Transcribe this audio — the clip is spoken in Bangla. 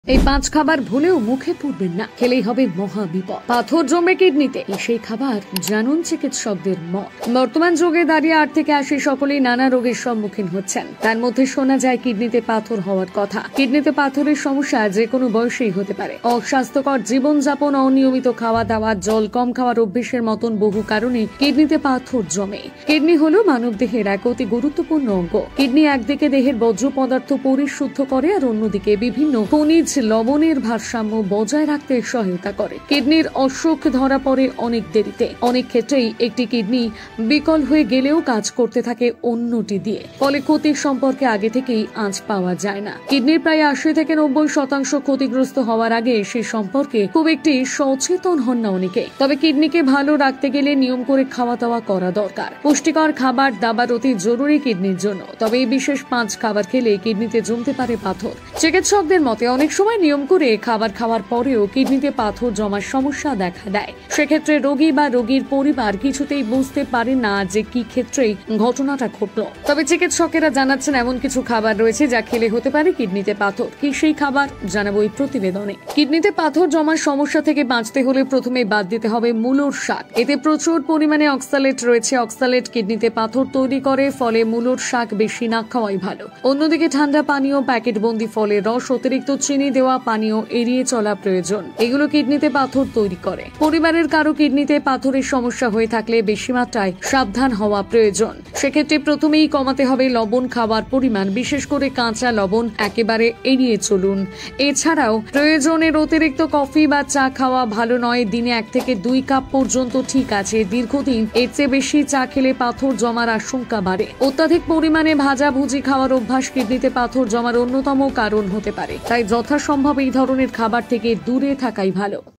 এই পাঁচ খাবার ভুলেও মুখে পুরবেন না, খেলেই হবে মহা বিপদ। পাথর জমে কিডনিতে, সেই খাবার জানুন চিকিৎসকদের মত। বর্তমান যুগে দাঁড়িয়ে 8 থেকে 80 সকলেই নানা রোগের সম্মুখীন হচ্ছেন। তার মধ্যে শোনা যায় কিডনিতে পাথর হওয়ার কথা। কিডনিতে পাথরের সমস্যা যে কোনো বয়সেই হতে পারে। অস্বাস্থ্যকর জীবনযাপন, অনিয়মিত খাওয়া দাওয়া, জল কম খাওয়ার অভ্যেসের মতন বহু কারণে কিডনিতে পাথর জমে। কিডনি হলো মানব দেহের এক অতি গুরুত্বপূর্ণ অঙ্গ। কিডনি একদিকে দেহের বর্জ্য পদার্থ পরিশুদ্ধ করে আর অন্যদিকে বিভিন্ন খনিজ লবণের ভারসাম্য বজায় রাখতে সহায়তা করে। কিডনির অসুখ ধরা পড়ে অনেক দেরিতে। অনেক ক্ষেত্রেই একটি কিডনি বিকল হয়ে গেলেও কাজ করতে থাকে অন্যটি দিয়ে, ফলে ক্ষতির সম্পর্কে আগে থেকেই আঁচ পাওয়া যায় না। কিডনির প্রায় 80 থেকে 90% ক্ষতিগ্রস্ত হওয়ার আগে সে সম্পর্কে খুব একটি সচেতন হন না অনেকে। তবে কিডনিকে ভালো রাখতে গেলে নিয়ম করে খাওয়া দাওয়া করা দরকার। পুষ্টিকর খাবার দাবার অতি জরুরি কিডনির জন্য। তবে এই বিশেষ 5 খাবার খেলে কিডনিতে জমতে পারে পাথর। চিকিৎসকদের মতে অনেক সময় নিয়ম করে খাবার খাওয়ার পরেও কিডনিতে পাথর জমার সমস্যা দেখা দেয়। সেক্ষেত্রে রোগী বা রোগীর পরিবার কিছুতেই বুঝতে পারে না যে কি ক্ষেত্রেই ঘটনাটা ঘটলো। তবে চিকিৎসকেরা জানাচ্ছেন এমন কিছু খাবার রয়েছে যা খেলে হতে পারে কিডনিতে পাথর। কি সেই খাবার জানাবো এই প্রতিবেদনে। কিডনিতে পাথর জমার সমস্যা থেকে বাঁচতে হলে প্রথমে বাদ দিতে হবে মূলোর শাক। এতে প্রচুর পরিমাণে অক্সালেট রয়েছে। অক্সালেট কিডনিতে পাথর তৈরি করে, ফলে মূলোর শাক বেশি না খাওয়াই ভালো। অন্যদিকে ঠান্ডা পানীয়, প্যাকেটবন্দি ফলের রস, অতিরিক্ত চিনি দেওয়া পানীয় এড়িয়ে চলা প্রয়োজন। এগুলো কিডনিতে পাথর তৈরি করে। পরিবারের কারো কিডনিতে পাথরের সমস্যা হয়ে থাকলে বেশি মাত্রায় সাবধান হওয়া প্রয়োজন। সেক্ষেত্রে প্রথমেই কমাতে হবে লবণ খাওয়ার পরিমাণ, বিশেষ করে কাঁচা লবণ একেবারে এড়িয়ে চলুন। এছাড়াও প্রয়োজনের অতিরিক্ত কফি বা চা খাওয়া ভালো নয়। দিনে 1 থেকে 2 কাপ পর্যন্ত ঠিক আছে। দীর্ঘদিন এর চেয়ে বেশি চা খেলে পাথর জমার আশঙ্কা বাড়ে। অত্যাধিক পরিমাণে ভাজাভুজি খাওয়ার অভ্যাস কিডনিতে পাথর জমার অন্যতম কারণ হতে পারে। তাই যথাসম্ভব এই ধরনের খাবার থেকে দূরে থাকাই ভালো।